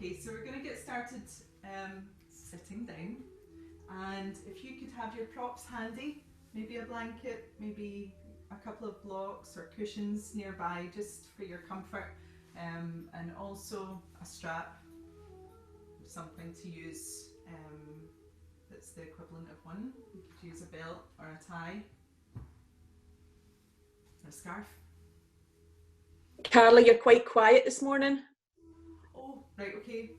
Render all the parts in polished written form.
Okay, so we're going to get started sitting down, and if you could have your props handy, maybe a blanket, maybe a couple of blocks or cushions nearby just for your comfort, and also a strap, something to use that's the equivalent of one. You could use a belt or a tie or a scarf. Carla, you're quite quiet this morning. Oh, right, okay.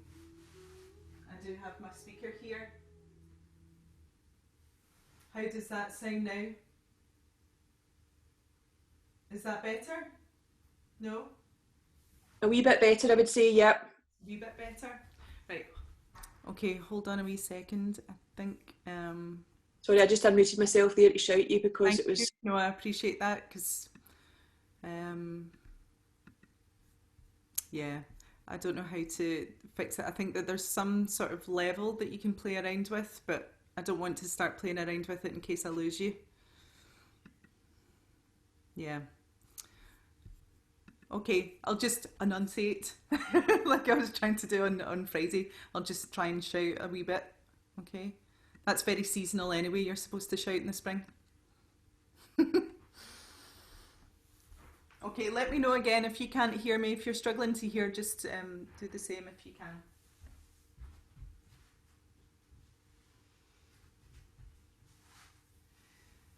I do have my speaker here. How does that sound now? Is that better? No? A wee bit better, I would say, yep. A wee bit better? Right. Okay, hold on a wee second. I think... Sorry, I just unmuted myself there to shout you because it was... You. No, I appreciate that because... yeah, I don't know how to fix it. I think that there's some sort of level that you can play around with, but I don't want to start playing around with it in case I lose you. Yeah. Okay, I'll just enunciate like I was trying to do on Friday. I'll just try and shout a wee bit. Okay, that's very seasonal anyway. You're supposed to shout in the spring. Okay, let me know again if you can't hear me. If you're struggling to hear, just do the same if you can.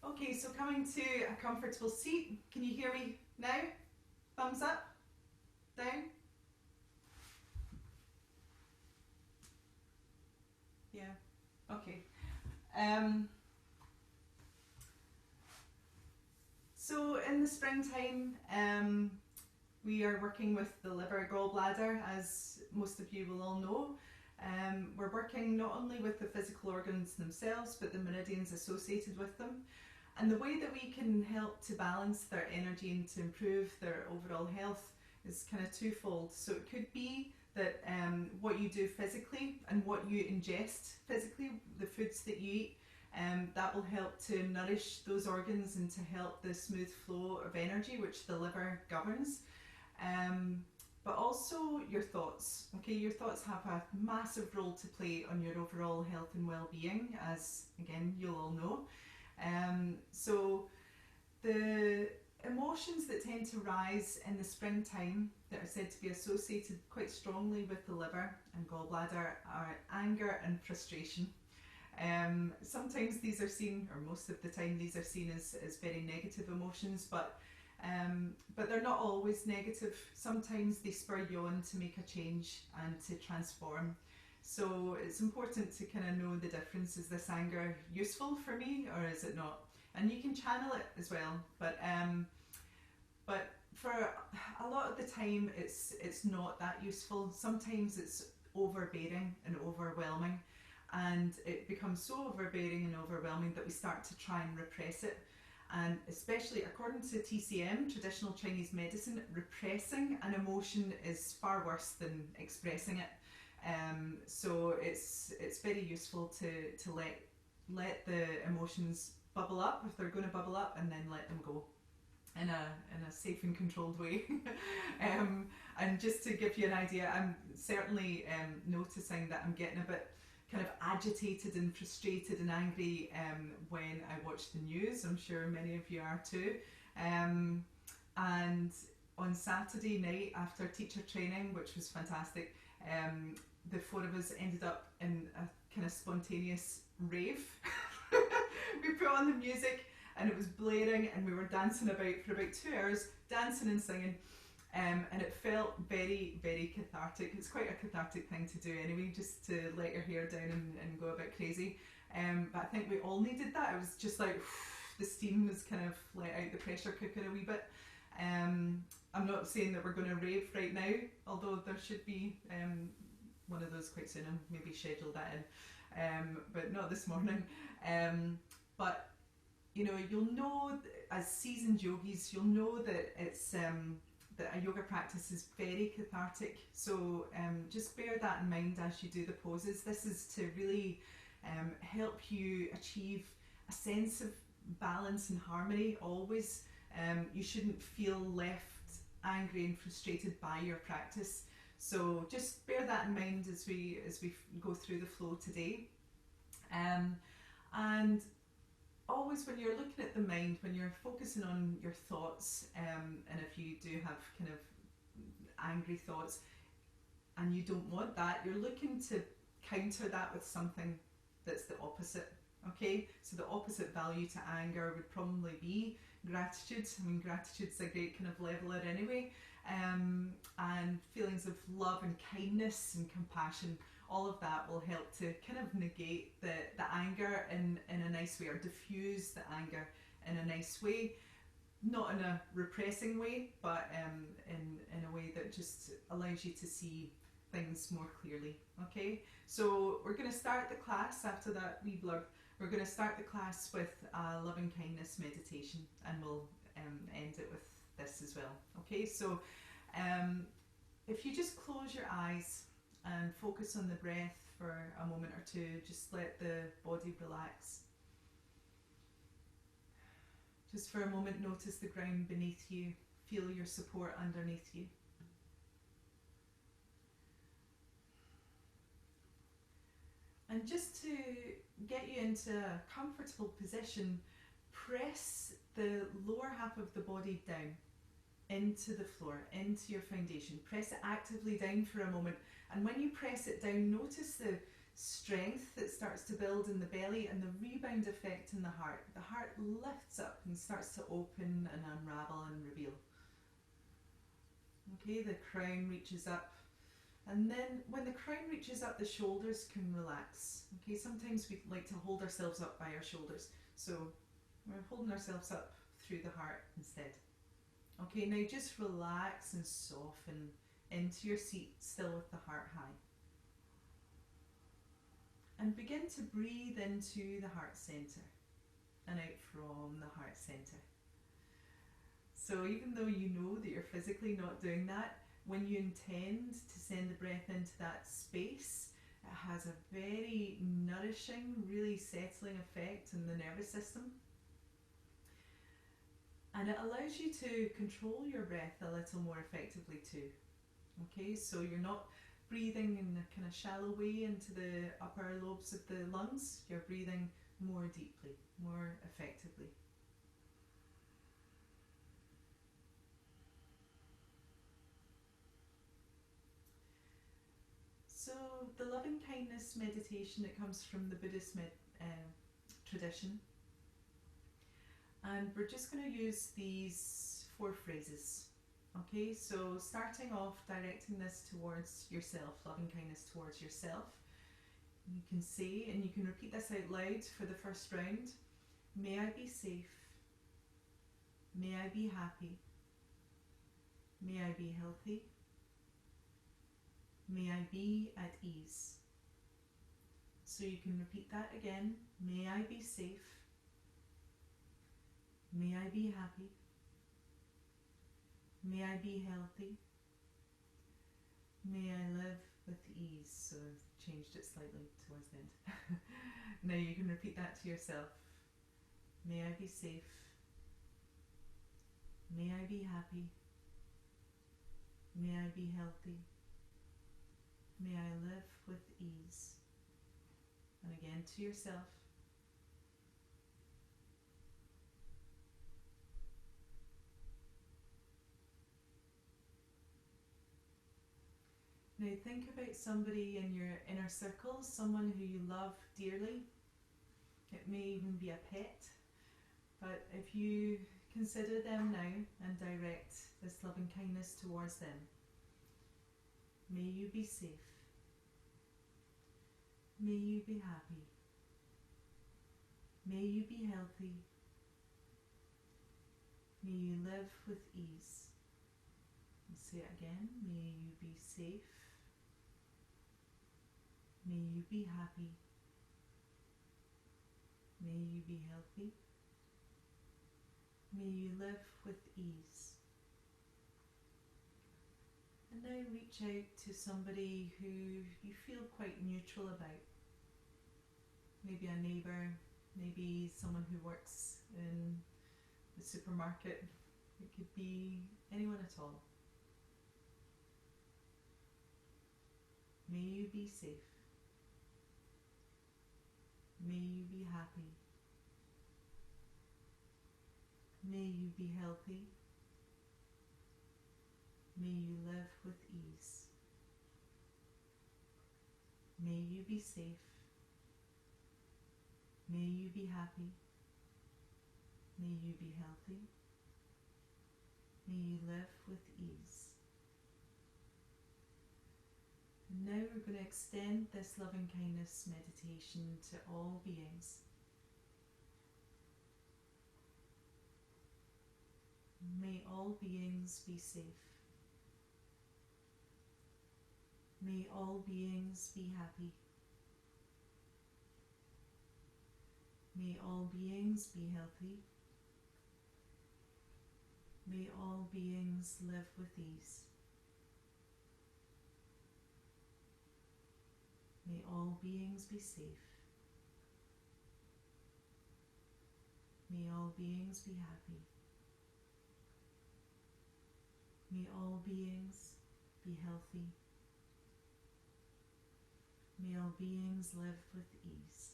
Okay, so coming to a comfortable seat. Can you hear me now? Thumbs up? Down? Yeah, okay. So in the springtime, we are working with the liver gallbladder, as most of you will all know. We're working not only with the physical organs themselves, but the meridians associated with them. And the way that we can help to balance their energy and to improve their overall health is kind of twofold. So it could be that what you do physically and what you ingest physically, the foods that you eat, that will help to nourish those organs and to help the smooth flow of energy which the liver governs. But also your thoughts. Okay, your thoughts have a massive role to play on your overall health and well-being, as again you'll all know. So the emotions that tend to rise in the springtime that are said to be associated quite strongly with the liver and gallbladder are anger and frustration. Sometimes these are seen, or most of the time these are seen as very negative emotions, but they're not always negative. Sometimes they spur you on to make a change and to transform. So it's important to kind of know the difference. Is this anger useful for me or is it not? And you can channel it as well, but for a lot of the time it's not that useful. Sometimes it's overbearing and overwhelming, and it becomes so overbearing and overwhelming that we start to try and repress it. And especially according to TCM, traditional Chinese medicine, repressing an emotion is far worse than expressing it. So it's very useful to let the emotions bubble up if they're going to bubble up, and then let them go in a safe and controlled way. And just to give you an idea, I'm certainly noticing that I'm getting a bit kind of agitated and frustrated and angry when I watch the news. I'm sure many of you are too. And on Saturday night after teacher training, which was fantastic, the four of us ended up in a kind of spontaneous rave. We put on the music and it was blaring and we were dancing about for about 2 hours, dancing and singing, and it felt very, very cathartic. It's quite a cathartic thing to do anyway, just to let your hair down and go a bit crazy. But I think we all needed that. It was just like the steam was kind of let out the pressure cooker a wee bit. I'm not saying that we're going to rave right now, although there should be one of those quite soon, and maybe schedule that in, but not this morning. But you know, you'll know as seasoned yogis, you'll know that it's that a yoga practice is very cathartic. So just bear that in mind as you do the poses. This is to really help you achieve a sense of balance and harmony always. You shouldn't feel left angry and frustrated by your practice. So just bear that in mind as we go through the flow today. And always when you're looking at the mind, when you're focusing on your thoughts, and if you do have kind of angry thoughts and you don't want that, you're looking to counter that with something that's the opposite. Okay, so the opposite value to anger would probably be gratitude. I mean, gratitude's a great kind of leveler anyway, and feelings of love and kindness and compassion, all of that will help to kind of negate the anger in a nice way, or diffuse the anger in a nice way, not in a repressing way, but in a way that just allows you to see things more clearly. Okay, so we're going to start the class after that wee blurb. We're going to start the class with a loving kindness meditation, and we'll end it with this as well. Okay, so if you just close your eyes and focus on the breath for a moment or two, just let the body relax. Just for a moment, notice the ground beneath you, feel your support underneath you. And just to get you into a comfortable position, press the lower half of the body down into the floor, into your foundation. Press it actively down for a moment, and when you press it down, notice the strength that starts to build in the belly and the rebound effect in the heart. The heart lifts up and starts to open and unravel and reveal. Okay, the crown reaches up. And then when the crown reaches up, the shoulders can relax. Okay, sometimes we like to hold ourselves up by our shoulders. So we're holding ourselves up through the heart instead. Okay, now just relax and soften into your seat, still with the heart high. And begin to breathe into the heart center and out from the heart center. So even though you know that you're physically not doing that, when you intend to send the breath into that space, it has a very nourishing, really settling effect on the nervous system. And it allows you to control your breath a little more effectively too. Okay, so you're not breathing in a kind of shallow way into the upper lobes of the lungs, you're breathing more deeply, more effectively. So the loving kindness meditation, it comes from the Buddhist tradition. And we're just going to use these 4 phrases. Okay, so starting off, directing this towards yourself, loving kindness towards yourself. You can say, and you can repeat this out loud for the first round. May I be safe. May I be happy. May I be healthy. May I be at ease. So you can repeat that again. May I be safe. May I be happy. May I be healthy. May I live with ease. So I've changed it slightly towards the end. Now you can repeat that to yourself. May I be safe. May I be happy. May I be healthy. May I live with ease. And again to yourself. Now think about somebody in your inner circle, someone who you love dearly. It may even be a pet, but if you consider them now and direct this loving kindness towards them, may you be safe. May you be happy. May you be healthy. May you live with ease. And say it again. May you be safe. May you be happy. May you be healthy. May you live with ease. And now reach out to somebody who you feel quite neutral about. Maybe a neighbour, maybe someone who works in the supermarket. It could be anyone at all. May you be safe. May you be happy. May you be healthy. May you live with ease. May you be safe. May you be happy. May you be healthy. May you live with ease. And now we're going to extend this loving kindness meditation to all beings. May all beings be safe. May all beings be happy. May all beings be healthy. May all beings live with ease. May all beings be safe. May all beings be happy. May all beings be healthy. May all beings live with ease.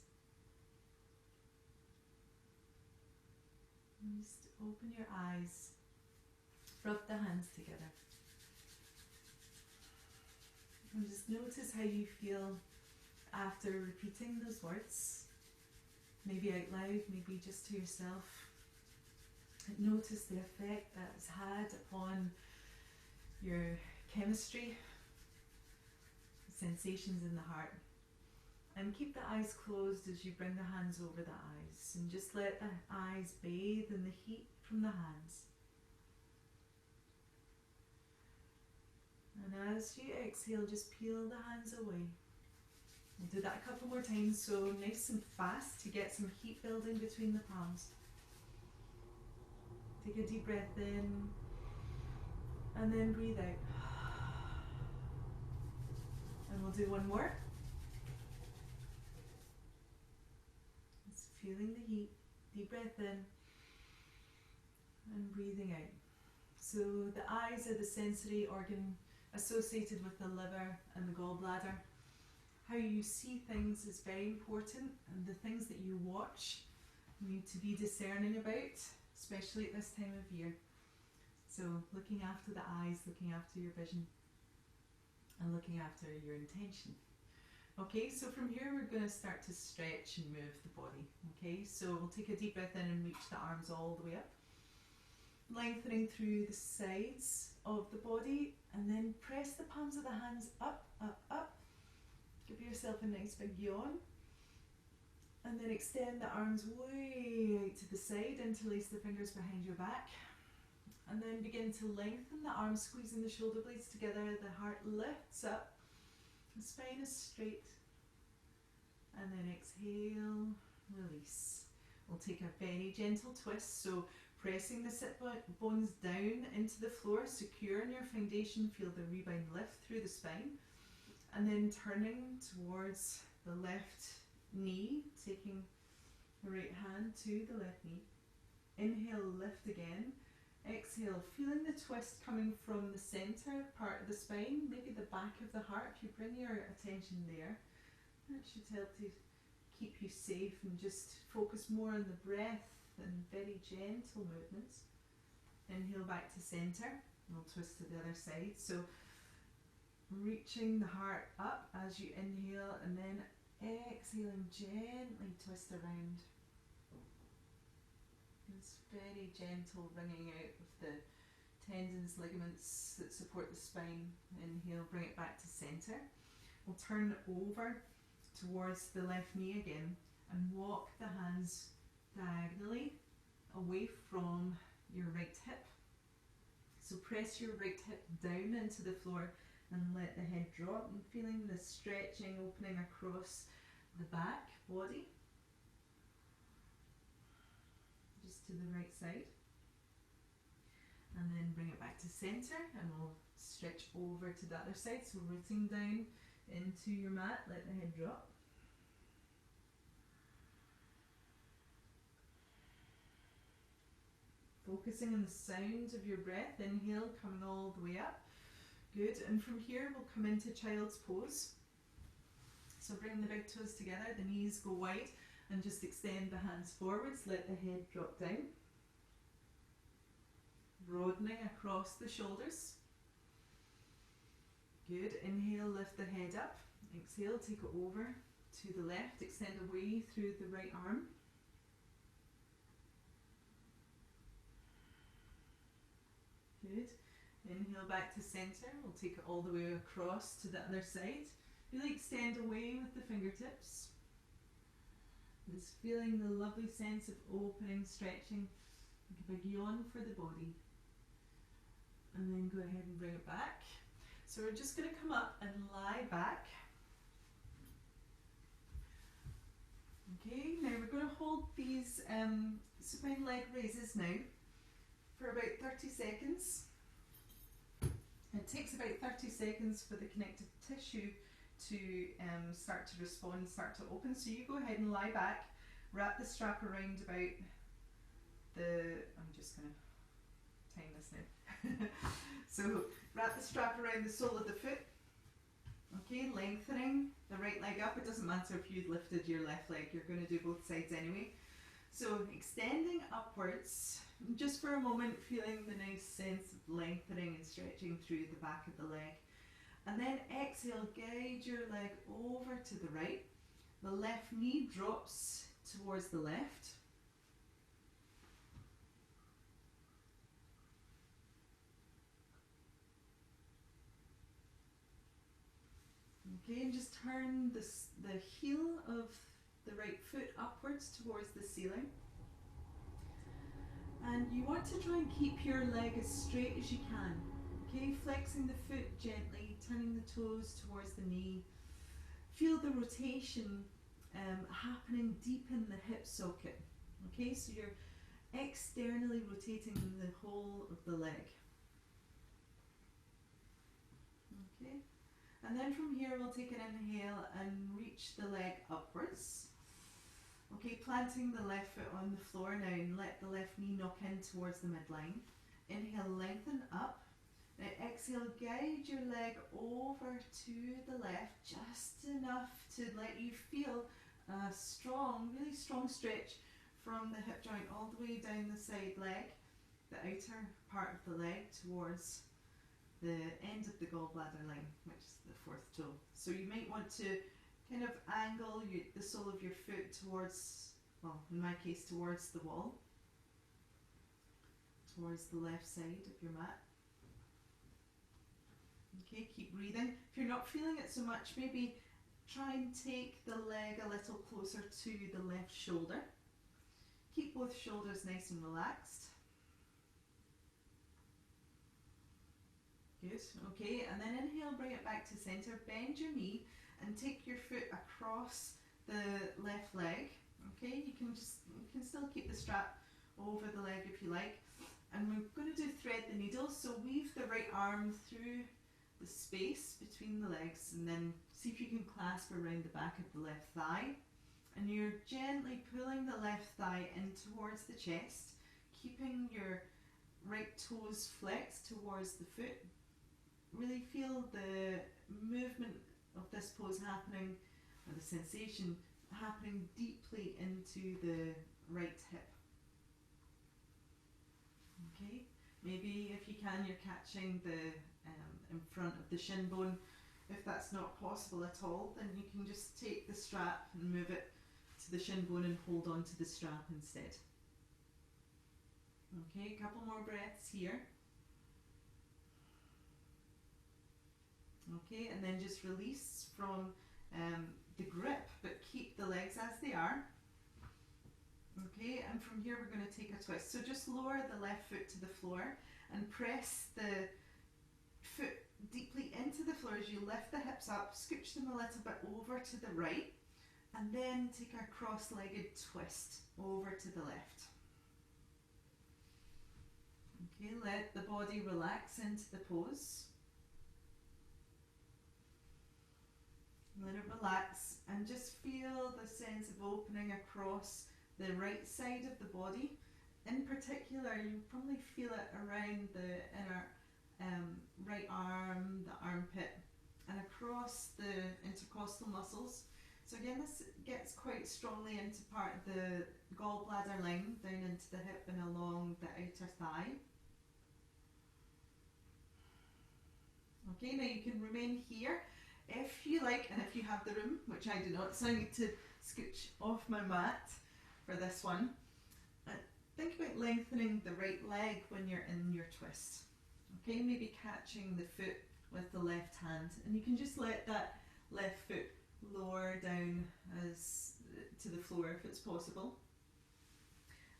And just open your eyes, rub the hands together, and just notice how you feel after repeating those words, maybe out loud, maybe just to yourself. And notice the effect that it's had upon your chemistry, sensations in the heart. And keep the eyes closed as you bring the hands over the eyes, and just let the eyes bathe in the heat from the hands. And as you exhale, just peel the hands away. We'll do that a couple more times, so nice and fast to get some heat building between the palms. Take a deep breath in, and then breathe out. And we'll do one more. Just feeling the heat, deep breath in, and breathing out. So the eyes are the sensory organ associated with the liver and the gallbladder. How you see things is very important, and the things that you watch you need to be discerning about, especially at this time of year. So looking after the eyes, looking after your vision, and looking after your intention. Okay, so from here we're going to start to stretch and move the body. Okay, so we'll take a deep breath in and reach the arms all the way up, lengthening through the sides of the body, and then press the palms of the hands up, up, up. Give yourself a nice big yawn, and then extend the arms way out to the side, interlace the fingers behind your back, and then begin to lengthen the arms, squeezing the shoulder blades together. The heart lifts up, the spine is straight, and then exhale, release. We'll take a very gentle twist, so pressing the sit bones down into the floor, secure in your foundation, feel the rebound lift through the spine, and then turning towards the left knee, taking the right hand to the left knee. Inhale, lift again. Exhale, feeling the twist coming from the centre part of the spine, maybe the back of the heart. If you bring your attention there, that should help to keep you safe and just focus more on the breath and very gentle movements. Inhale back to centre, and we'll twist to the other side. So reaching the heart up as you inhale, and then exhaling, gently twist around. It's very gentle, wringing out of the tendons, ligaments that support the spine. Inhale, bring it back to centre. We'll turn over towards the left knee again and walk the hands diagonally away from your right hip. So press your right hip down into the floor and let the head drop, and feeling the stretching, opening across the back body. Just to the right side. And then bring it back to centre, and we'll stretch over to the other side. So rooting down into your mat, let the head drop. Focusing on the sound of your breath. Inhale, coming all the way up. Good. And from here we'll come into child's pose. So bring the big toes together, the knees go wide, and just extend the hands forwards, let the head drop down. Broadening across the shoulders. Good, inhale, lift the head up. Exhale, take it over to the left, extend away through the right arm. Good. Inhale back to centre. We'll take it all the way across to the other side. Really extend away with the fingertips. Just feeling the lovely sense of opening, stretching, like a big yawn for the body. And then go ahead and bring it back. So we're just going to come up and lie back. Okay, now we're going to hold these supine leg raises now for about 30 seconds. It takes about 30 seconds for the connective tissue to start to respond, start to open. So you go ahead and lie back, wrap the strap around about I'm just going to time this now. So wrap the strap around the sole of the foot. Okay, lengthening the right leg up. It doesn't matter if you'd lifted your left leg, you're going to do both sides anyway. So extending upwards, just for a moment, feeling the nice sense of lengthening and stretching through the back of the leg. And then exhale, guide your leg over to the right. The left knee drops towards the left. Okay, and just turn the heel of the right foot upwards towards the ceiling. And you want to try and keep your leg as straight as you can. Okay, flexing the foot gently, turning the toes towards the knee. Feel the rotation happening deep in the hip socket. Okay, so you're externally rotating the whole of the leg. Okay, and then from here we'll take an inhale and reach the leg upwards. Okay, planting the left foot on the floor now and let the left knee knock in towards the midline. Inhale, lengthen up. Now exhale, guide your leg over to the left, just enough to let you feel a strong, really strong stretch from the hip joint all the way down the side leg, the outer part of the leg towards the end of the gallbladder line, which is the fourth toe. So you might want to kind of angle the sole of your foot towards, well, in my case, towards the wall, towards the left side of your mat. Okay, keep breathing. If you're not feeling it so much, maybe try and take the leg a little closer to the left shoulder. Keep both shoulders nice and relaxed. Good, okay, and then inhale, bring it back to centre, bend your knee and take your foot across the left leg. Okay, you can still keep the strap over the leg if you like. And we're going to do thread the needle, so weave the right arm through the space between the legs and then see if you can clasp around the back of the left thigh. And you're gently pulling the left thigh in towards the chest, keeping your right toes flexed towards the foot. Really feel the movement of this pose happening, or the sensation happening deeply into the right hip. Okay, maybe if you can, you're catching the in front of the shin bone. If that's not possible at all, then you can just take the strap and move it to the shin bone and hold on to the strap instead. Okay, a couple more breaths here. Okay, and then just release from the grip, but keep the legs as they are. Okay, and from here we're going to take a twist. So just lower the left foot to the floor and press the foot deeply into the floor as you lift the hips up, scooch them a little bit over to the right, and then take a cross-legged twist over to the left. Okay, let the body relax into the pose. Let it relax and just feel the sense of opening across the right side of the body. In particular, you probably feel it around the inner right arm, the armpit, and across the intercostal muscles. So again, this gets quite strongly into part of the gallbladder line, down into the hip and along the outer thigh. Okay, now you can remain here if you like, and if you have the room, which I do not, so I need to scooch off my mat for this one. Think about lengthening the right leg when you're in your twist. Okay, maybe catching the foot with the left hand, and you can just let that left foot lower down as to the floor if it's possible,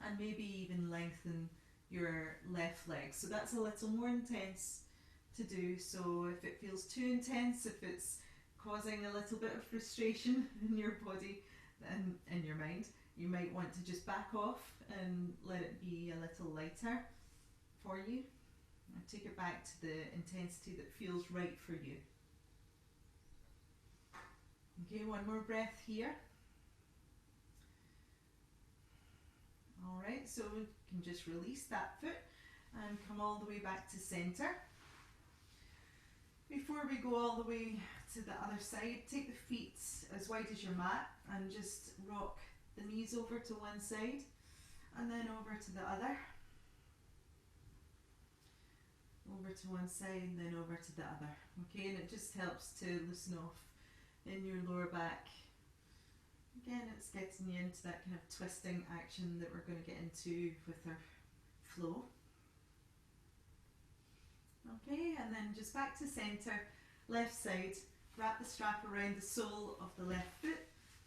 and maybe even lengthen your left leg. So that's a little more intense to do, so if it feels too intense, if it's causing a little bit of frustration in your body and in your mind, you might want to just back off and let it be a little lighter for you. And take it back to the intensity that feels right for you. Okay, one more breath here. Alright, so we can just release that foot and come all the way back to centre. Before we go all the way to the other side, take the feet as wide as your mat and just rock the knees over to one side and then over to the other. Over to one side and then over to the other. Okay, and it just helps to loosen off in your lower back. Again, it's getting you into that kind of twisting action that we're going to get into with our flow. Okay, and then just back to centre, left side, wrap the strap around the sole of the left foot,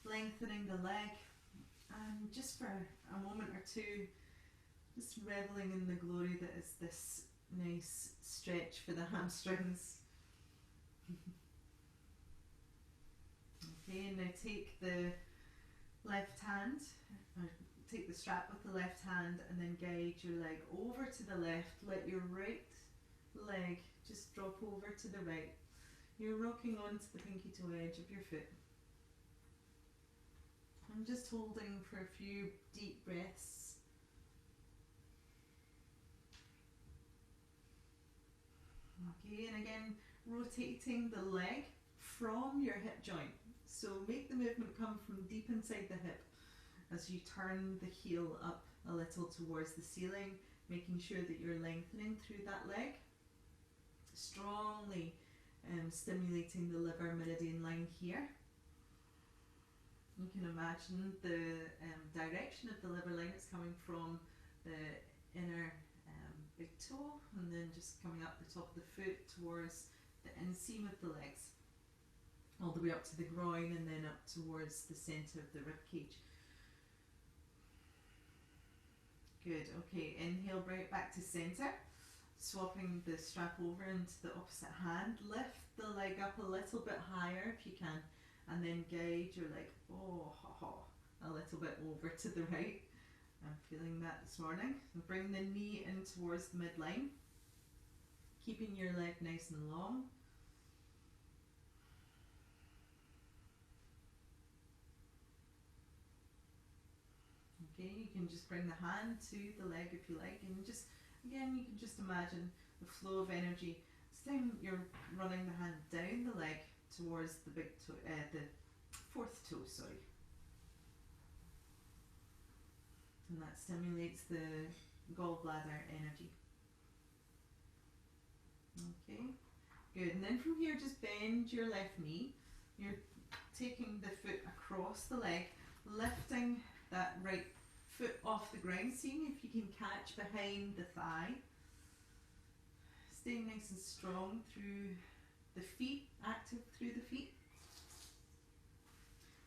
lengthening the leg, and just for a moment or two, just reveling in the glory that is this nice stretch for the hamstrings. Okay, and now take the left hand, or take the strap with the left hand and then guide your leg over to the left. Let your right leg just drop over to the right. You're rocking onto the pinky toe edge of your foot. I'm just holding for a few deep breaths. Okay, and again, rotating the leg from your hip joint. So make the movement come from deep inside the hip as you turn the heel up a little towards the ceiling, making sure that you're lengthening through that leg. Strongly stimulating the liver meridian line here. You can imagine the direction of the liver line is coming from the inner big toe and then just coming up the top of the foot towards the inseam of the legs, all the way up to the groin and then up towards the centre of the rib cage. Good, okay, inhale right back to centre, swapping the strap over into the opposite hand. Lift the leg up a little bit higher if you can, and then guide your leg a little bit over to the right. I'm feeling that this morning. So bring the knee in towards the midline, keeping your leg nice and long. Okay, you can just bring the hand to the leg if you like, and just, again, you can just imagine the flow of energy. This time you're running the hand down the leg towards the big toe, the fourth toe, sorry. And that stimulates the gallbladder energy. Okay, good. And then from here, just bend your left knee. You're taking the foot across the leg, lifting that right foot off the ground, seeing if you can catch behind the thigh. Staying nice and strong through the feet, active through the feet.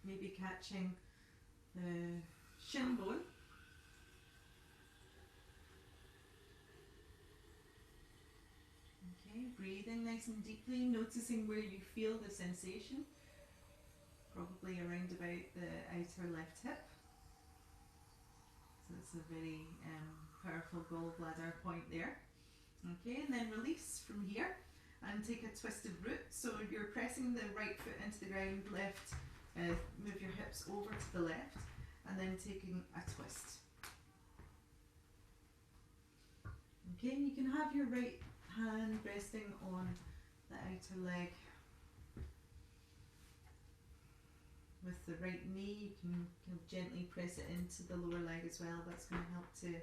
Maybe catching the shin bone. Okay, breathing nice and deeply, noticing where you feel the sensation. Probably around about the outer left hip. So it's a very powerful gallbladder point there. Okay, and then release from here and take a twisted root. So you're pressing the right foot into the ground, left, move your hips over to the left, and then taking a twist. Okay, and you can have your right hand resting on the outer leg with the right knee, you can kind of gently press it into the lower leg as well. That's going to help to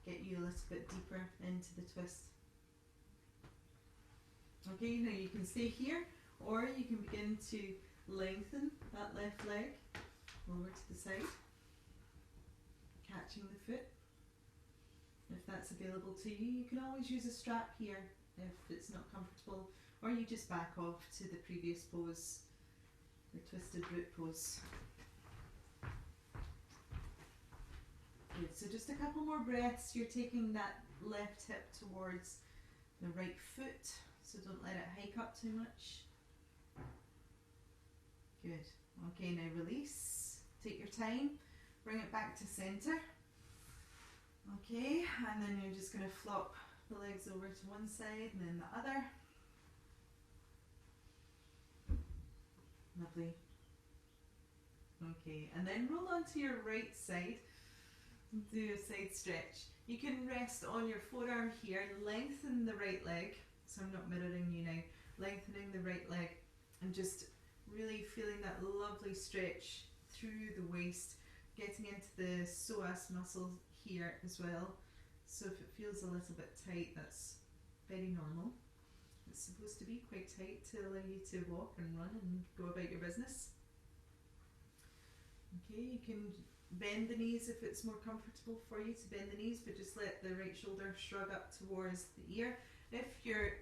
get you a little bit deeper into the twist. Okay, now you can stay here, or you can begin to lengthen that left leg over to the side, catching the foot if that's available to you. You can always use a strap here if it's not comfortable, or you just back off to the previous pose, the twisted root pose. Good, so just a couple more breaths. You're taking that left hip towards the right foot, so don't let it hike up too much. Good. Okay, now release. Take your time. Bring it back to centre. Okay, and then you're just going to flop the legs over to one side and then the other. Lovely. Okay, and then roll onto your right side. Do a side stretch. You can rest on your forearm here, lengthen the right leg. So I'm not mirroring you now. Lengthening the right leg and just really feeling that lovely stretch through the waist, getting into the psoas muscle here as well. So if it feels a little bit tight, that's very normal. It's supposed to be quite tight to allow you to walk and run and go about your business. Okay, you can bend the knees if it's more comfortable for you to bend the knees, but just let the right shoulder shrug up towards the ear. If you're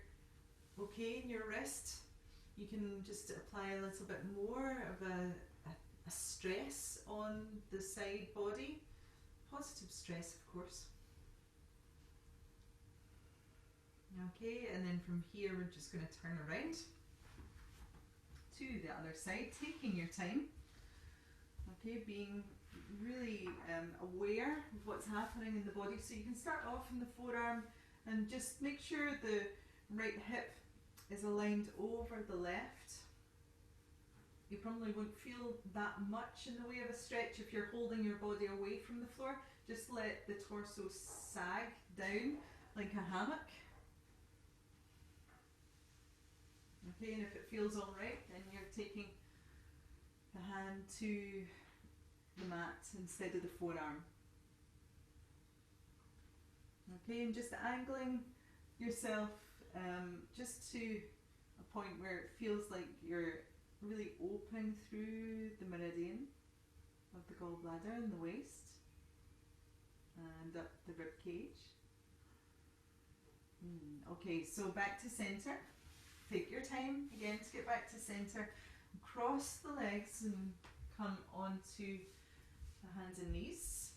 okay in your wrist, you can just apply a little bit more of a stress on the side body. Positive stress, of course. Okay, and then from here we're just going to turn around to the other side, taking your time. Okay, being really aware of what's happening in the body. So you can start off in the forearm and just make sure the right hip is aligned over the left. You probably won't feel that much in the way of a stretch if you're holding your body away from the floor. Just let the torso sag down like a hammock. Okay, and if it feels alright, then you're taking the hand to the mat instead of the forearm. Okay, and just angling yourself just to a point where it feels like you're really opening through the meridian of the gallbladder and the waist and up the rib cage. Okay, so back to centre. Take your time again to get back to centre. Cross the legs and come onto the hands and knees.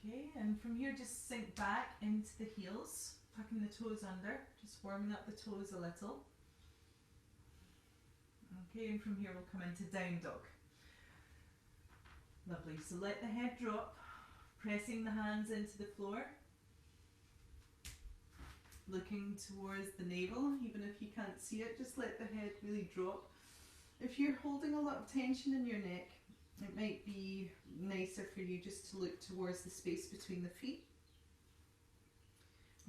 Okay, and from here just sink back into the heels, tucking the toes under, just warming up the toes a little. Okay, and from here we'll come into down dog. Lovely, so let the head drop, pressing the hands into the floor. Looking towards the navel, even if you can't see it, just let the head really drop. If you're holding a lot of tension in your neck, it might be nicer for you just to look towards the space between the feet.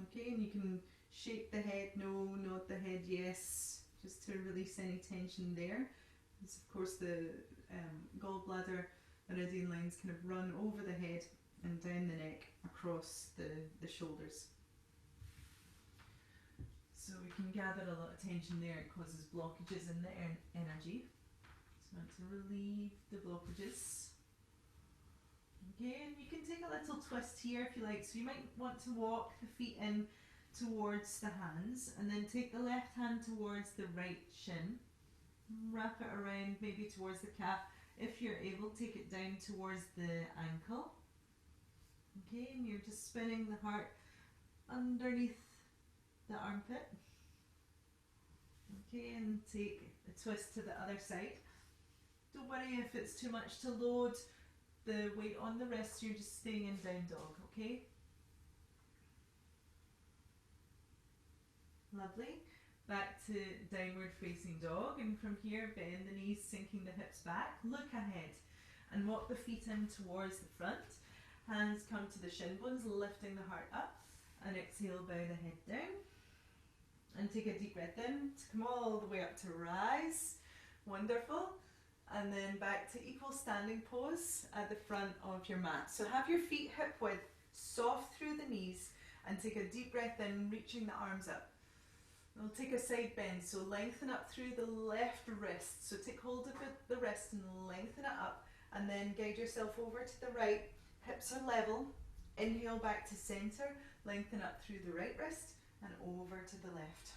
Okay, and you can shake the head no, nod the head yes, just to release any tension there. Because of course the gallbladder meridian lines kind of run over the head and down the neck across the shoulders. So we can gather a lot of tension there, it causes blockages in the energy. So we want to relieve the blockages. Okay, and you can take a little twist here if you like. So you might want to walk the feet in towards the hands and then take the left hand towards the right shin. Wrap it around maybe towards the calf. If you're able, take it down towards the ankle. Okay, and you're just spinning the heart underneath the armpit. Okay, and take a twist to the other side. Don't worry if it's too much to load the weight on the wrist, you're just staying in down dog, okay? Lovely. Back to downward facing dog, and from here bend the knees, sinking the hips back, look ahead and walk the feet in towards the front. Hands come to the shin bones, lifting the heart up, and exhale, bow the head down. And take a deep breath in to come all the way up to rise. Wonderful. And then back to equal standing pose at the front of your mat. So have your feet hip width, soft through the knees, and take a deep breath in, reaching the arms up. We'll take a side bend, so lengthen up through the left wrist. So take hold of the wrist and lengthen it up, and then guide yourself over to the right. Hips are level. Inhale back to center, lengthen up through the right wrist and over to the left.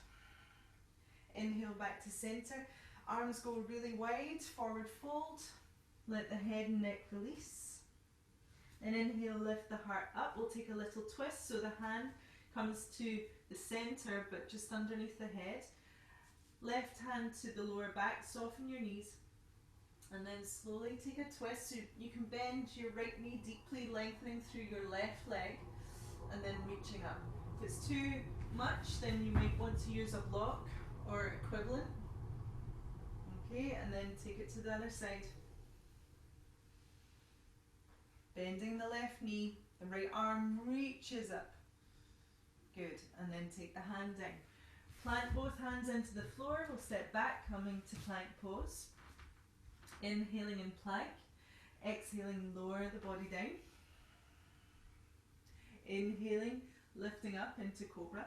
Inhale back to center. Arms go really wide, forward fold. Let the head and neck release. And inhale, lift the heart up. We'll take a little twist so the hand comes to the center but just underneath the head. Left hand to the lower back, soften your knees. And then slowly take a twist so you can bend your right knee deeply, lengthening through your left leg. And then reaching up. If it's too much, then you might want to use a block or equivalent. Okay, and then take it to the other side. Bending the left knee, the right arm reaches up. Good, and then take the hand down. Plant both hands into the floor. We'll step back, coming to plank pose. Inhaling in plank. Exhaling, lower the body down. Inhaling, lifting up into cobra.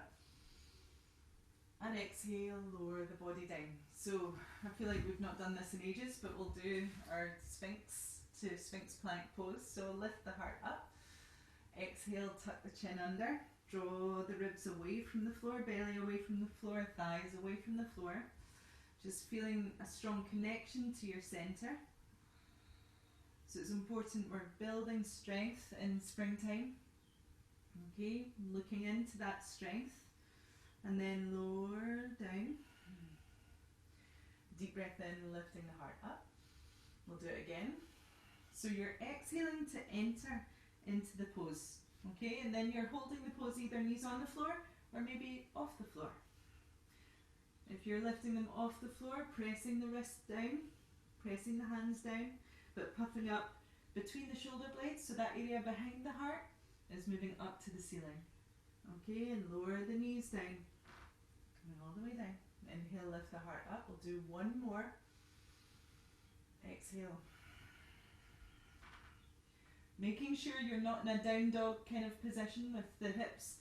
And exhale, lower the body down. So I feel like we've not done this in ages, but we'll do our Sphinx to Sphinx plank pose. So lift the heart up. Exhale, tuck the chin under. Draw the ribs away from the floor, belly away from the floor, thighs away from the floor. Just feeling a strong connection to your center. So it's important we're building strength in springtime. Okay, looking into that strength. And then lower down. Deep breath in, lifting the heart up. We'll do it again. So you're exhaling to enter into the pose. Okay, and then you're holding the pose either knees on the floor or maybe off the floor. If you're lifting them off the floor, pressing the wrist down, pressing the hands down, but puffing up between the shoulder blades, so that area behind the heart is moving up to the ceiling. Okay, and lower the knees down. Coming all the way down. Inhale, lift the heart up. We'll do one more. Exhale. Making sure you're not in a down dog kind of position with the hips.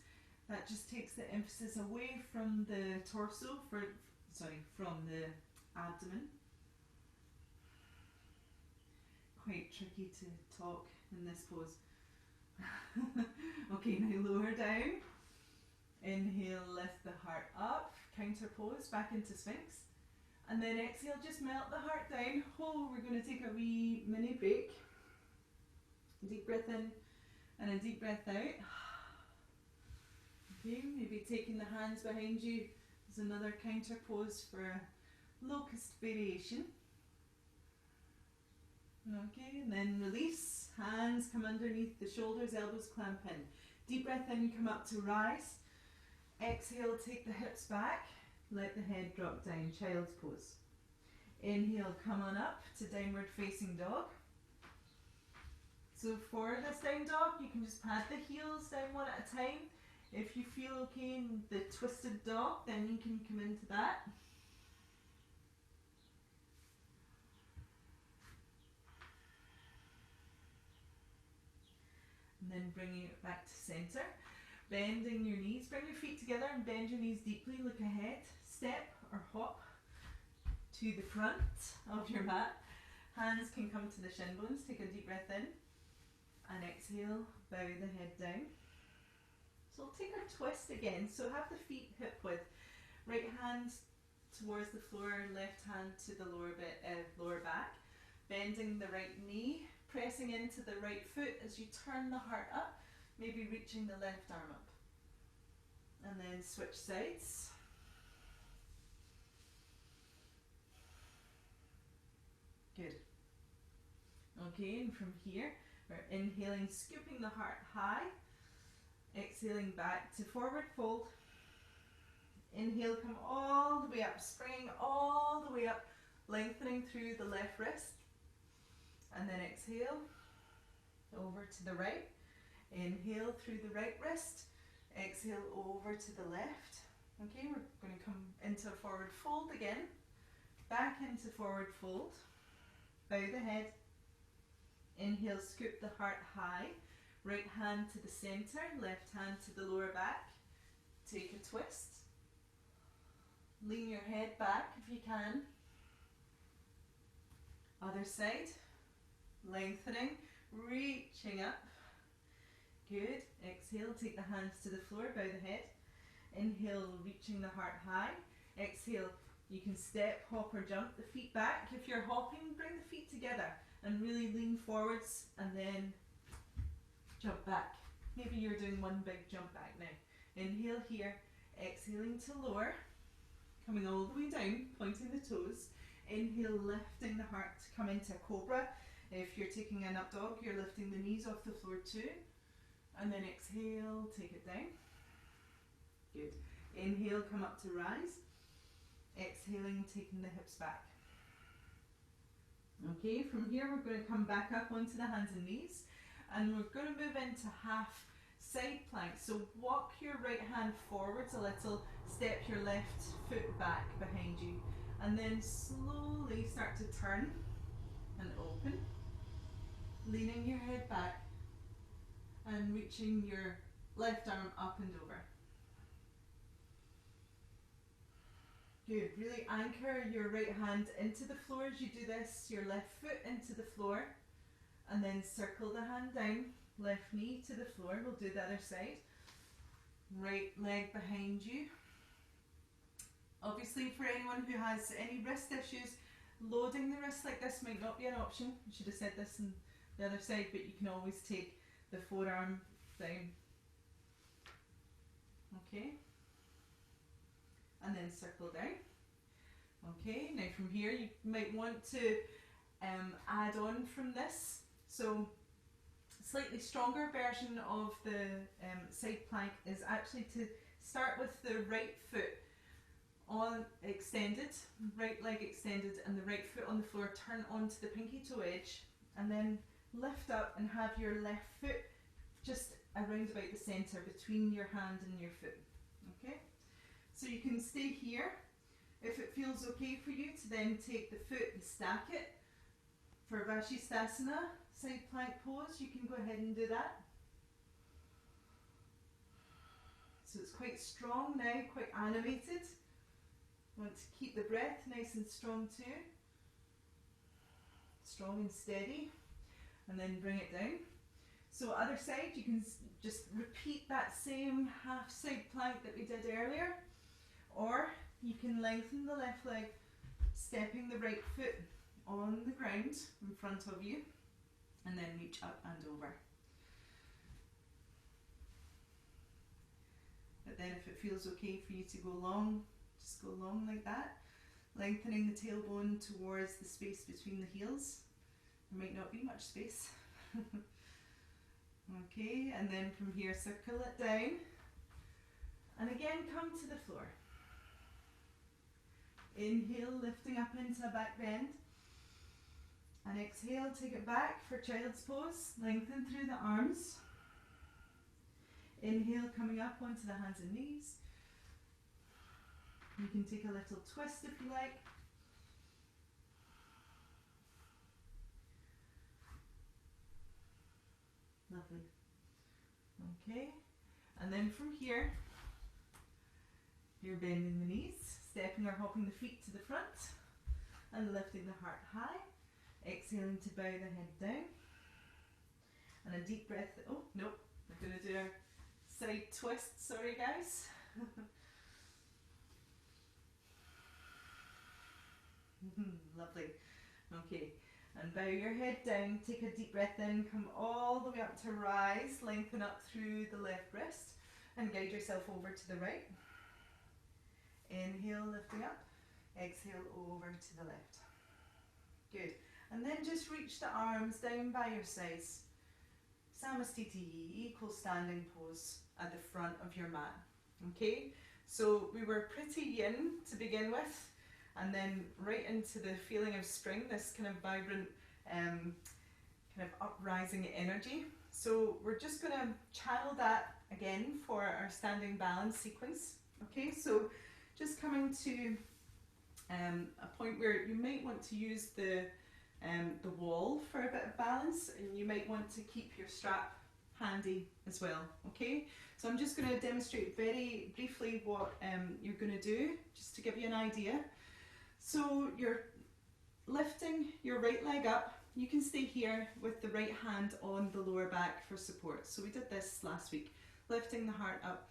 That just takes the emphasis away from the torso, from the abdomen. Quite tricky to talk in this pose. Okay, now lower down. Inhale, lift the heart up, counter pose, back into Sphinx. And then exhale, just melt the heart down. Oh, we're going to take a wee mini break. Deep breath in and a deep breath out. Okay, maybe taking the hands behind you is another counter pose for a locust variation. Okay, and then release. Hands come underneath the shoulders, elbows clamp in. Deep breath in, come up to rise. Exhale, take the hips back. Let the head drop down, child's pose. Inhale, come on up to downward facing dog. So for this down dog, you can just pad the heels down one at a time. If you feel okay in the twisted dog, then you can come into that. And then bringing it back to center. Bending your knees, bring your feet together and bend your knees deeply, look ahead, step or hop to the front of your mat. Hands can come to the shin bones, take a deep breath in and exhale, bow the head down. So we'll take our twist again, so have the feet hip width, right hand towards the floor, left hand to the lower back, bending the right knee, pressing into the right foot as you turn the heart up. Maybe reaching the left arm up. And then switch sides. Good. Okay, and from here, we're inhaling, scooping the heart high. Exhaling back to forward fold. Inhale, come all the way up, springing all the way up, lengthening through the left wrist. And then exhale, over to the right. Inhale through the right wrist, exhale over to the left. Okay, we're going to come into a forward fold again, back into forward fold. Bow the head. Inhale, scoop the heart high. Right hand to the center, left hand to the lower back. Take a twist. Lean your head back if you can. Other side. Lengthening, reaching up. Good. Exhale, take the hands to the floor, bow the head. Inhale, reaching the heart high. Exhale, you can step, hop or jump the feet back. If you're hopping, bring the feet together and really lean forwards and then jump back. Maybe you're doing one big jump back now. Inhale here, exhaling to lower, coming all the way down, pointing the toes. Inhale, lifting the heart to come into a cobra. If you're taking an up dog, you're lifting the knees off the floor too. And then exhale, take it down. Good. Inhale, come up to rise. Exhaling, taking the hips back. Okay, from here we're going to come back up onto the hands and knees. And we're going to move into half side plank. So walk your right hand forwards a little, step your left foot back behind you. And then slowly start to turn and open. Leaning your head back and reaching your left arm up and over. Good. Really anchor your right hand into the floor as you do this, your left foot into the floor, and then circle the hand down, left knee to the floor. We'll do the other side. Right leg behind you. Obviously, for anyone who has any wrist issues, loading the wrist like this might not be an option. I should have said this in the other side, but you can always take the forearm down. Okay. And then circle down. Okay, now from here you might want to add on from this. So slightly stronger version of the side plank is actually to start with the right foot on extended, right leg extended, and the right foot on the floor, turn onto the pinky toe edge, and then lift up and have your left foot just around about the centre between your hand and your foot. Okay, so you can stay here. If it feels okay for you to then take the foot and stack it for Vashisthasana, side plank pose, you can go ahead and do that. So it's quite strong now, quite animated. Want to keep the breath nice and strong too. Strong and steady. And then bring it down. So other side, you can just repeat that same half side plank that we did earlier. Or you can lengthen the left leg, stepping the right foot on the ground in front of you, and then reach up and over. But then if it feels okay for you to go long, just go long like that, lengthening the tailbone towards the space between the heels. There might not be much space. Okay, and then from here circle it down, and again come to the floor. Inhale, lifting up into a back bend, and exhale, take it back for child's pose. Lengthen through the arms. Inhale, coming up onto the hands and knees. You can take a little twist if you like. Lovely. Okay, and then from here, you're bending the knees, stepping or hopping the feet to the front, and lifting the heart high. Exhaling to bow the head down. And a deep breath. Oh, nope. We're going to do our side twist. Sorry, guys. Lovely. Okay. And bow your head down. Take a deep breath in. Come all the way up to rise. Lengthen up through the left wrist. And guide yourself over to the right. Inhale, lifting up. Exhale, over to the left. Good. And then just reach the arms down by your sides. Samastiti, equal standing pose at the front of your mat. Okay, so we were pretty yin to begin with, and then right into the feeling of spring, this kind of vibrant, kind of uprising energy. So we're just going to channel that again for our standing balance sequence. Okay, so just coming to a point where you might want to use the wall for a bit of balance, and you might want to keep your strap handy as well. Okay, so I'm just going to demonstrate very briefly what you're going to do, just to give you an idea. So you're lifting your right leg up. You can stay here with the right hand on the lower back for support. So we did this last week, lifting the heart up.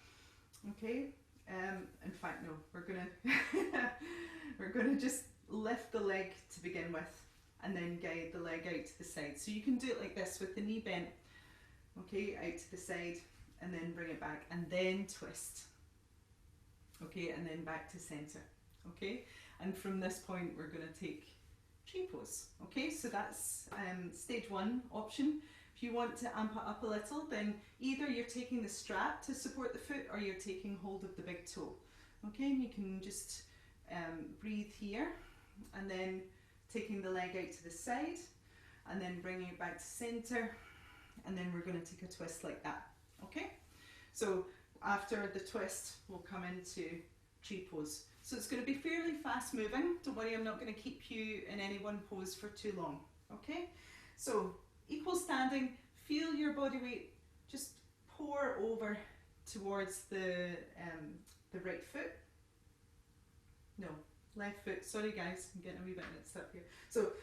Okay, in fact no, we're gonna just lift the leg to begin with, and then guide the leg out to the side. So you can do it like this with the knee bent. Okay, out to the side, and then bring it back, and then twist. Okay, and then back to center. Okay, and from this point we're going to take tree pose. Okay, so that's stage one option. If you want to amp it up a little, then either you're taking the strap to support the foot, or you're taking hold of the big toe. Okay, and you can just breathe here, and then taking the leg out to the side, and then bringing it back to center, and then we're going to take a twist like that. Okay, so after the twist we'll come into tree pose. So it's going to be fairly fast moving. Don't worry, I'm not going to keep you in any one pose for too long. Okay, so equal standing, feel your body weight just pour over towards the right foot. No, left foot. Sorry guys, I'm getting a wee bit mixed up here. So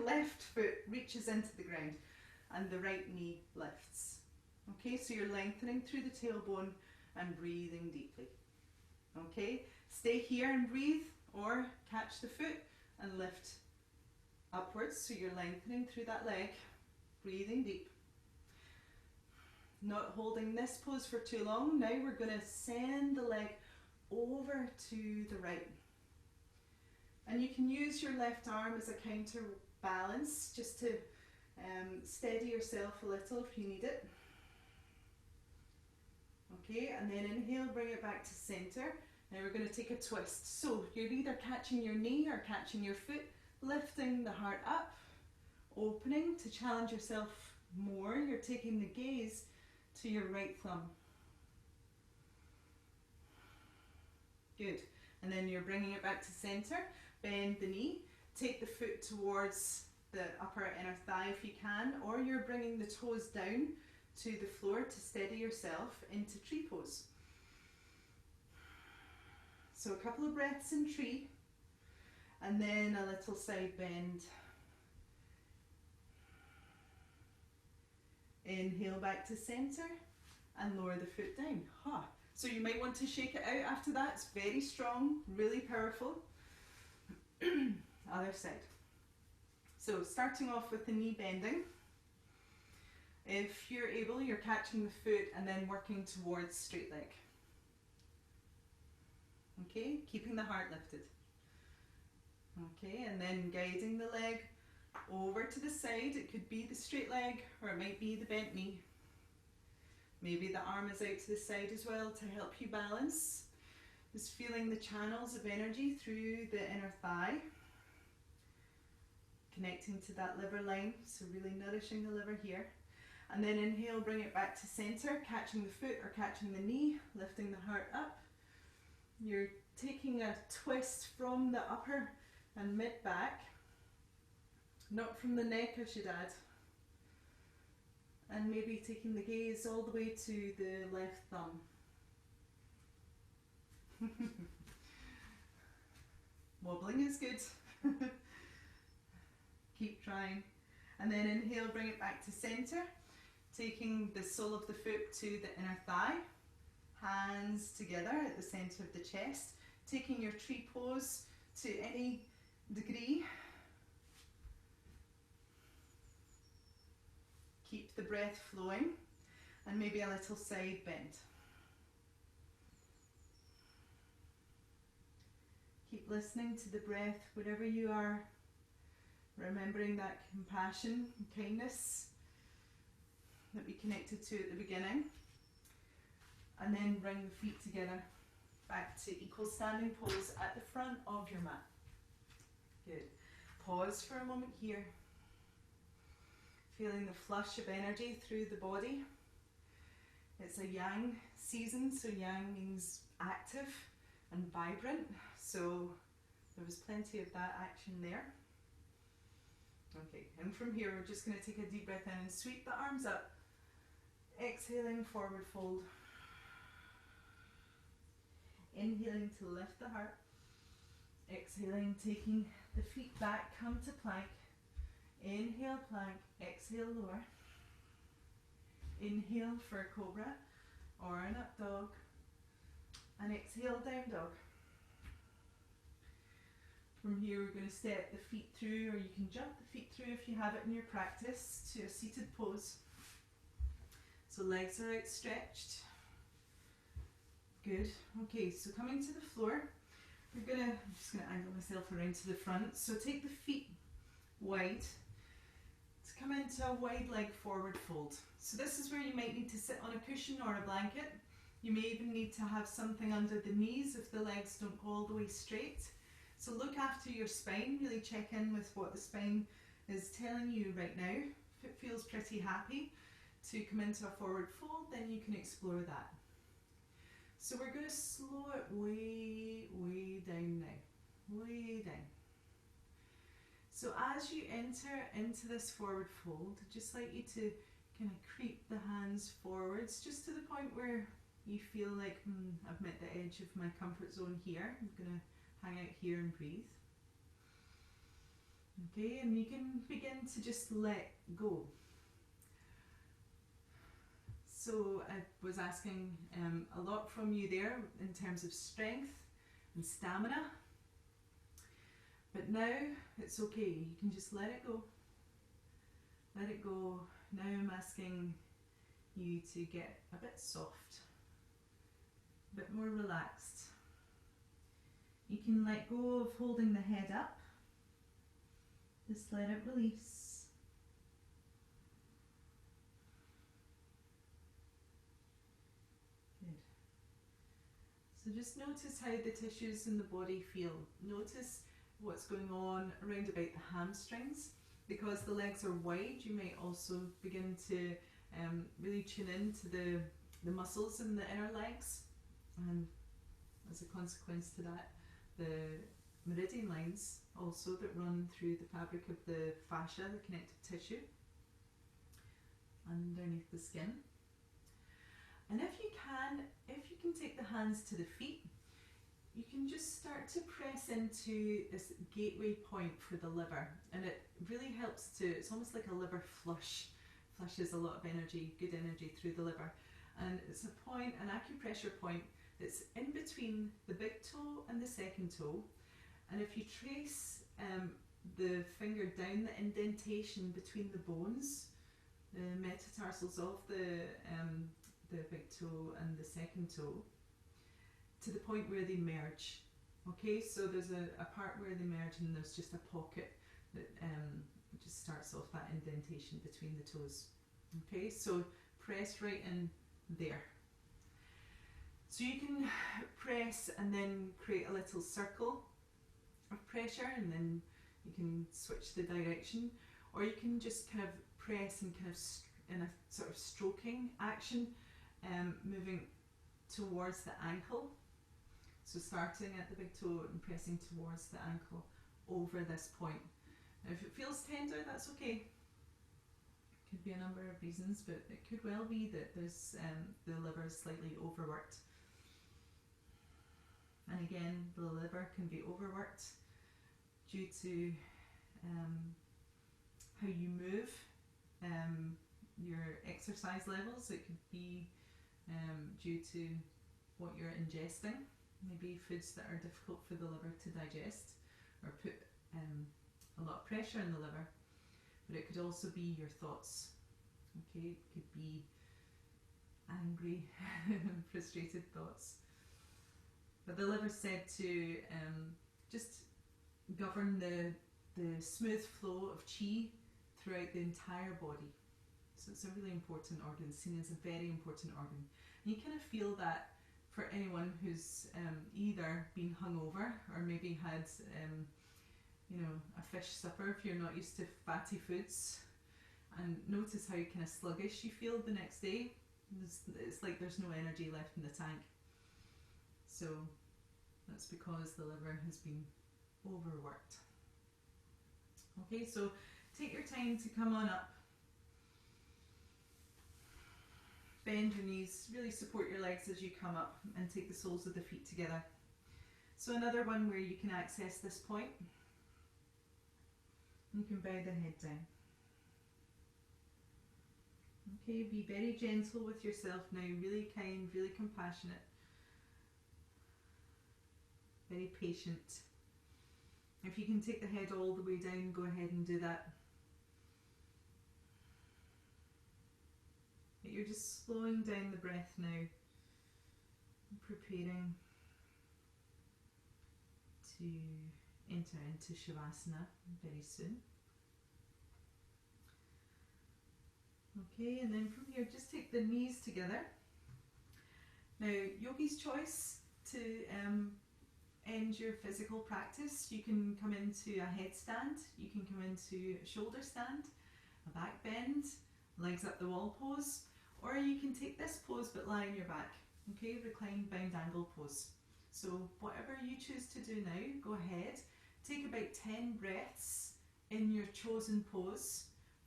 left foot reaches into the ground, and the right knee lifts. Okay, so you're lengthening through the tailbone and breathing deeply. Okay, stay here and breathe, or catch the foot and lift upwards. So you're lengthening through that leg, breathing deep. Not holding this pose for too long. Now we're going to send the leg over to the right. And you can use your left arm as a counterbalance, just to steady yourself a little if you need it. Okay, and then inhale, bring it back to center. Now we're going to take a twist. So you're either catching your knee or catching your foot, lifting the heart up, opening to challenge yourself more. You're taking the gaze to your right thumb. Good. And then you're bringing it back to center. Bend the knee, take the foot towards the upper inner thigh if you can, or you're bringing the toes down to the floor to steady yourself into tree pose. So a couple of breaths in tree, and then a little side bend. Inhale back to center and lower the foot down. So you might want to shake it out after that. It's very strong, really powerful. Other side. So starting off with the knee bending. If you're able, you're catching the foot and then working towards straight leg. Okay, keeping the heart lifted. Okay, and then guiding the leg over to the side. It could be the straight leg, or it might be the bent knee. Maybe the arm is out to the side as well to help you balance. Just feeling the channels of energy through the inner thigh. Connecting to that liver line, so really nourishing the liver here. And then inhale, bring it back to center, catching the foot or catching the knee, lifting the heart up. You're taking a twist from the upper and mid back, not from the neck, I should add. And maybe taking the gaze all the way to the left thumb. Wobbling is good. Keep trying. And then inhale, bring it back to center, taking the sole of the foot to the inner thigh, hands together at the center of the chest, taking your tree pose to any degree. Keep the breath flowing, and maybe a little side bend. Keep listening to the breath wherever you are, remembering that compassion and kindness that we connected to at the beginning. And then bring the feet together back to equal standing pose at the front of your mat. Good. Pause for a moment here. Feeling the flush of energy through the body. It's a yang season, so yang means active and vibrant. So There was plenty of that action there. Okay, and from here we're just going to take a deep breath in and sweep the arms up. Exhaling, forward fold. Inhaling to lift the heart. Exhaling, taking the feet back, come to plank. Inhale, plank. Exhale, lower. Inhale for cobra or an up dog. And exhale, down dog. From here we're going to step the feet through, or you can jump the feet through if you have it in your practice, to a seated pose. So legs are outstretched. Good. Okay, so coming to the floor, I'm just going to angle myself around to the front. So take the feet wide to come into a wide leg forward fold. So this is where you might need to sit on a cushion or a blanket. You may even need to have something under the knees if the legs don't go all the way straight. So look after your spine, really check in with what the spine is telling you right now. If it feels pretty happy to come into a forward fold, then you can explore that. So we're going to slow it way, way down now, way down. So as you enter into this forward fold, I'd just like you to kind of creep the hands forwards just to the point where you feel like, I've met the edge of my comfort zone here. I'm going to hang out here and breathe. Okay, and you can begin to just let go. So I was asking a lot from you there in terms of strength and stamina. But now it's okay, you can just let it go. Let it go. Now I'm asking you to get a bit soft, a bit more relaxed. You can let go of holding the head up. Just let it release. Good. So just notice how the tissues in the body feel. Notice what's going on around about the hamstrings. Because the legs are wide, you might also begin to really tune in to the muscles in the inner legs. And as a consequence to that, the meridian lines also that run through the fabric of the fascia, the connective tissue, underneath the skin. And if you can take the hands to the feet, you can just start to press into this gateway point for the liver, and it really helps to, it's almost like a liver flush, flushes a lot of energy, good energy through the liver. And it's a point, an acupressure point, that's in between the big toe and the second toe. And if you trace the finger down the indentation between the bones, the metatarsals of the big toe and the second toe, to the point where they merge. Okay, so there's a part where they merge and there's just a pocket that just starts off that indentation between the toes. Okay, so press right in there. So you can press and then create a little circle of pressure, and then you can switch the direction, or you can just kind of press and kind of in a sort of stroking action, moving towards the ankle. So starting at the big toe and pressing towards the ankle over this point. Now if it feels tender, that's okay. Could be a number of reasons, but it could well be that there's the liver is slightly overworked. And again, the liver can be overworked due to how you move, your exercise levels. It could be due to what you're ingesting. Maybe foods that are difficult for the liver to digest or put a lot of pressure on the liver. But it could also be your thoughts. Okay, it could be angry, frustrated thoughts. But the liver's said to just govern the smooth flow of qi throughout the entire body. So it's a really important organ, seen as a very important organ. And you kind of feel that for anyone who's either been hungover or maybe had a fish supper if you're not used to fatty foods, and notice how kind of sluggish you feel the next day. It's like there's no energy left in the tank. So that's because the liver has been overworked. Okay, so take your time to come on up. Bend your knees, really support your legs as you come up and take the soles of the feet together. So another one where you can access this point. You can bow the head down. Okay, be very gentle with yourself now, really kind, really compassionate, very patient. If you can take the head all the way down, go ahead and do that. But you're just slowing down the breath now, and preparing to enter into Shavasana very soon. Okay, and then from here, just take the knees together. Now, yogi's choice to end your physical practice. You can come into a headstand, you can come into a shoulder stand, a back bend, legs up the wall pose, or you can take this pose but lie on your back. Okay, recline bound angle pose. So whatever you choose to do now, go ahead. Take about 10 breaths in your chosen pose,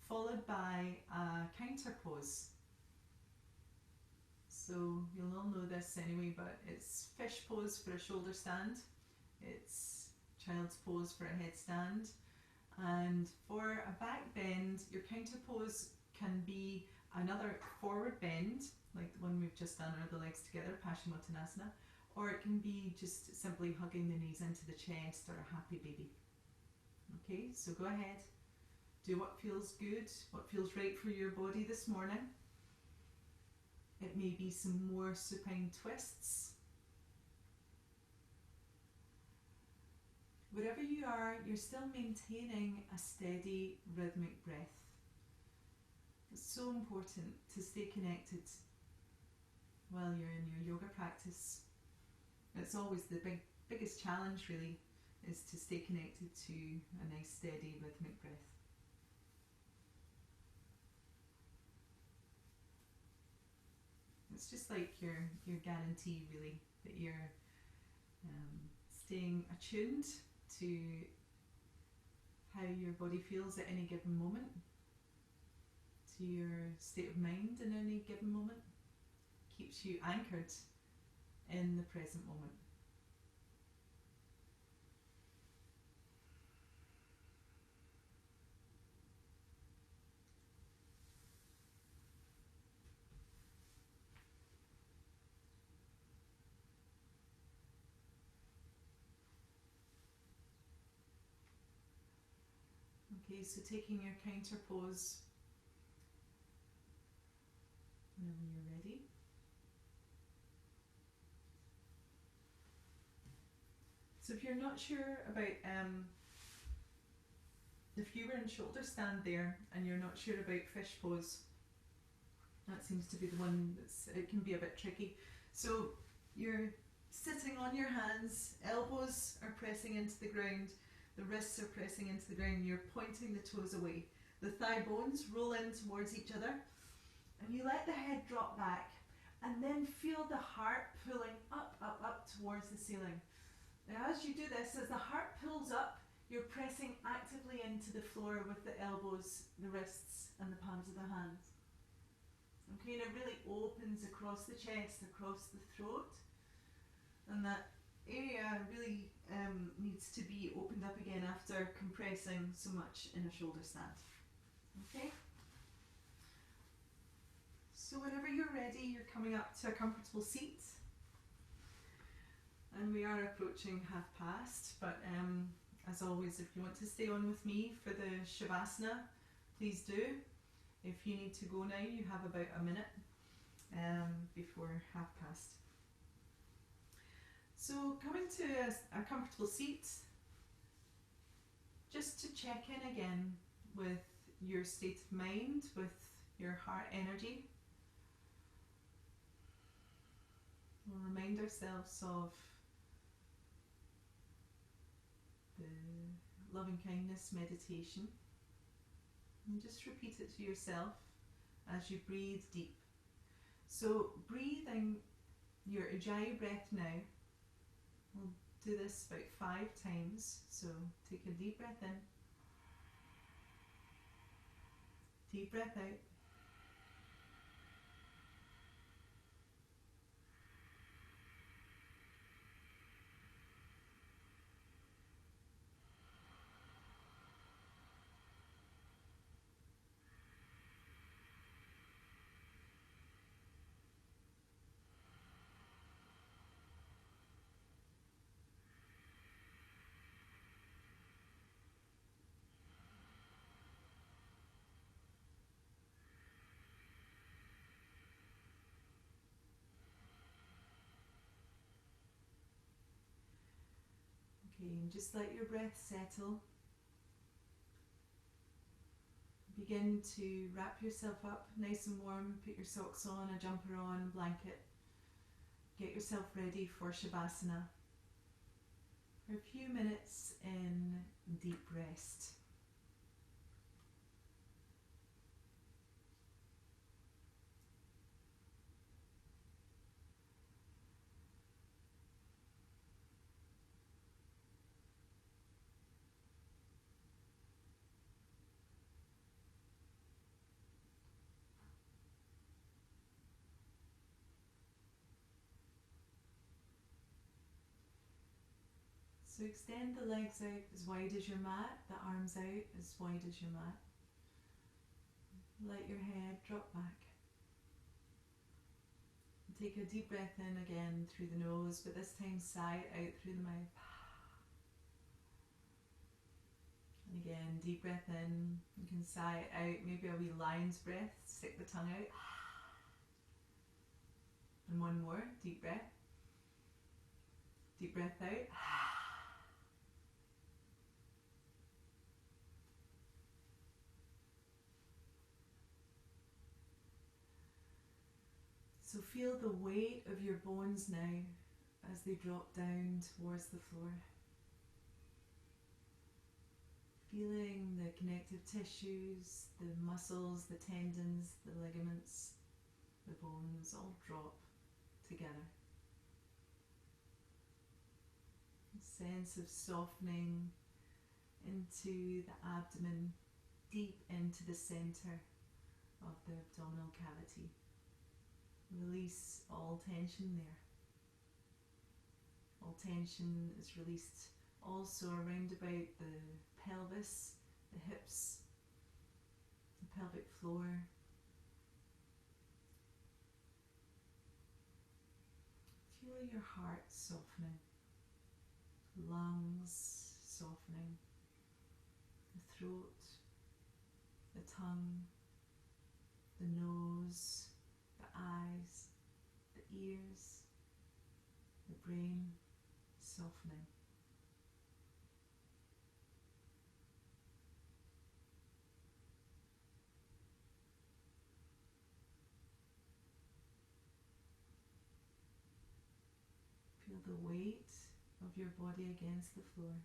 followed by a counter pose. So you'll all know this anyway, but it's fish pose for a shoulder stand, it's child's pose for a headstand, and for a back bend, your counter pose can be another forward bend, like the one we've just done, or the legs together, Paschimottanasana, or it can be just simply hugging the knees into the chest, or a happy baby. Okay, so go ahead, do what feels good, what feels right for your body this morning. It may be some more supine twists. Wherever you are, you're still maintaining a steady rhythmic breath. It's so important to stay connected while you're in your yoga practice. It's always the biggest challenge really, is to stay connected to a nice steady rhythmic breath. It's just like your guarantee really, that you're staying attuned to how your body feels at any given moment, to your state of mind in any given moment. Keeps you anchored in the present moment. Okay, so taking your counter pose whenever you're ready. So if you're not sure about, if you were in shoulder stand there and you're not sure about fish pose, that seems to be the one it can be a bit tricky. So you're sitting on your hands, elbows are pressing into the ground, the wrists are pressing into the ground, you're pointing the toes away. The thigh bones roll in towards each other, and you let the head drop back, and then feel the heart pulling up, up, up towards the ceiling. Now as you do this, as the heart pulls up, you're pressing actively into the floor with the elbows, the wrists and the palms of the hands. Okay, and it really opens across the chest, across the throat, and that area really needs to be opened up again after compressing so much in a shoulder stand. Okay? So whenever you're ready, you're coming up to a comfortable seat. And we are approaching past, but as always, if you want to stay on with me for the Shavasana, please do. If you need to go now, you have about a minute before past. So coming to a comfortable seat, just to check in again with your state of mind, with your heart energy. We'll remind ourselves of the loving kindness meditation, and just repeat it to yourself as you breathe deep. So breathing your Ujjayi breath now, we'll Do this about 5 times. So take a deep breath in, deep breath out. Okay, and just let your breath settle. Begin to wrap yourself up nice and warm. Put your socks on, a jumper on, blanket. Get yourself ready for Shavasana. For a few minutes in deep rest. So extend the legs out as wide as your mat, the arms out as wide as your mat. Let your head drop back. Take a deep breath in again through the nose, but this time sigh it out through the mouth. And again, deep breath in. You can sigh it out, maybe a wee lion's breath, stick the tongue out. And one more, deep breath. Deep breath out. So feel the weight of your bones now as they drop down towards the floor. Feeling the connective tissues, the muscles, the tendons, the ligaments, the bones all drop together. A sense of softening into the abdomen, deep into the center of the abdominal cavity. Release all tension there. All tension is released also around about the pelvis, the hips, the pelvic floor. Feel your heart softening, lungs softening, the throat, the tongue, the nose, the eyes, the ears, the brain softening. Feel the weight of your body against the floor.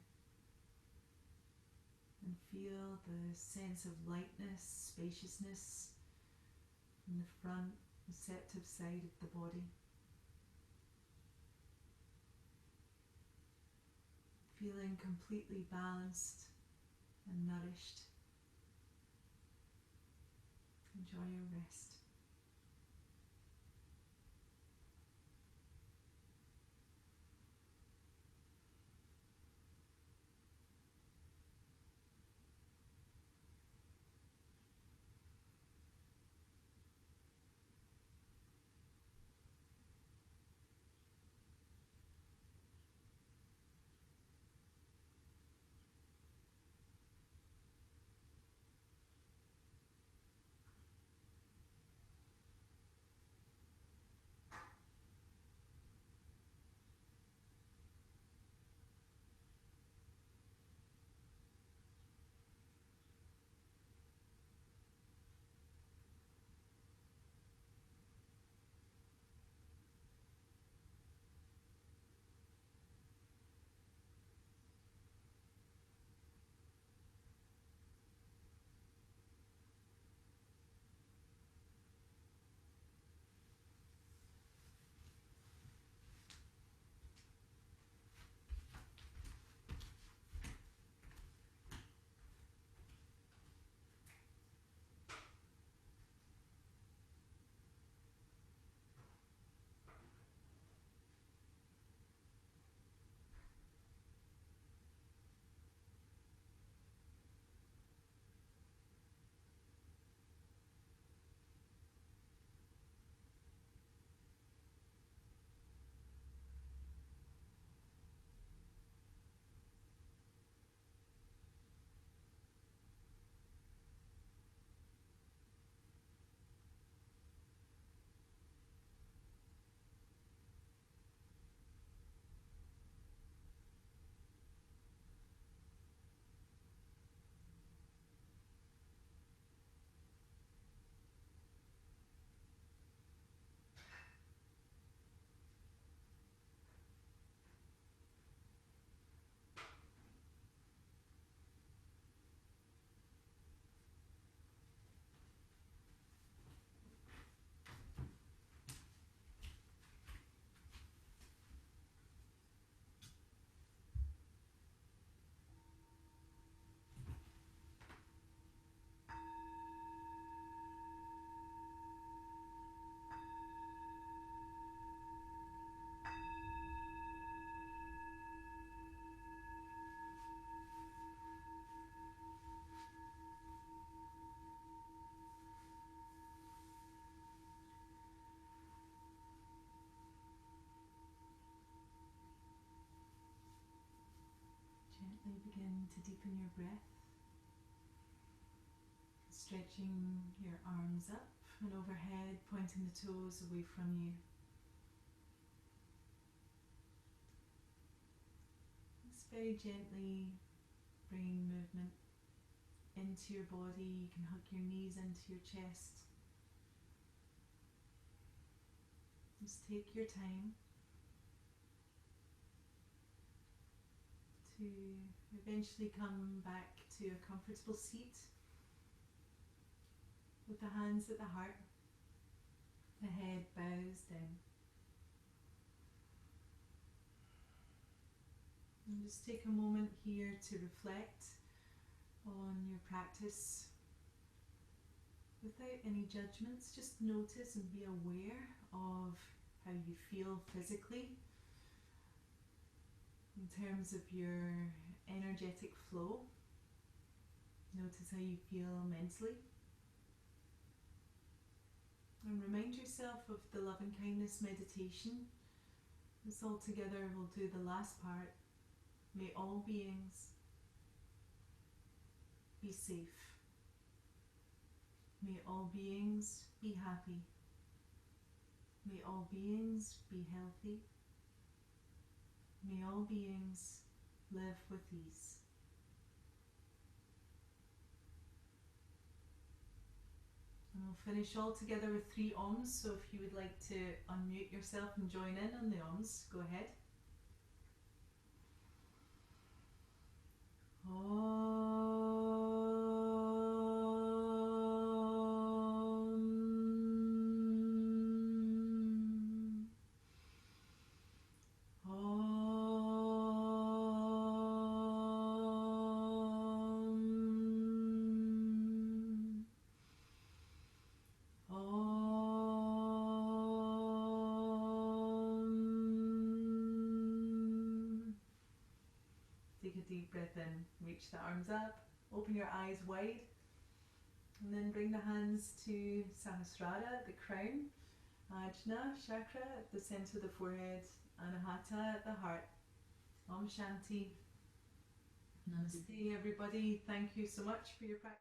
And feel the sense of lightness, spaciousness in the front, receptive side of the body. Feeling completely balanced and nourished. Enjoy your rest. gently begin to deepen your breath, stretching your arms up and overhead, pointing the toes away from you. Just very gently bringing movement into your body. You can hug your knees into your chest. Just take your time to eventually come back to a comfortable seat with the hands at the heart, the head bows down. And just take a moment here to reflect on your practice without any judgments. Just notice and be aware of how you feel physically in terms of your energetic flow. Notice how you feel mentally. And remind yourself of the love and kindness meditation. This all together will do the last part. May all beings be safe. May all beings be happy. May all beings be healthy. May all beings live with ease. And we'll finish all together with 3 Oms, so if you would like to unmute yourself and join in on the Oms, go ahead. Take a deep breath in, reach the arms up, open your eyes wide, and then bring the hands to Sahasrara at the crown, Ajna chakra at the centre of the forehead, Anahata at the heart. Om Shanti. Namaste everybody, thank you so much for your practice.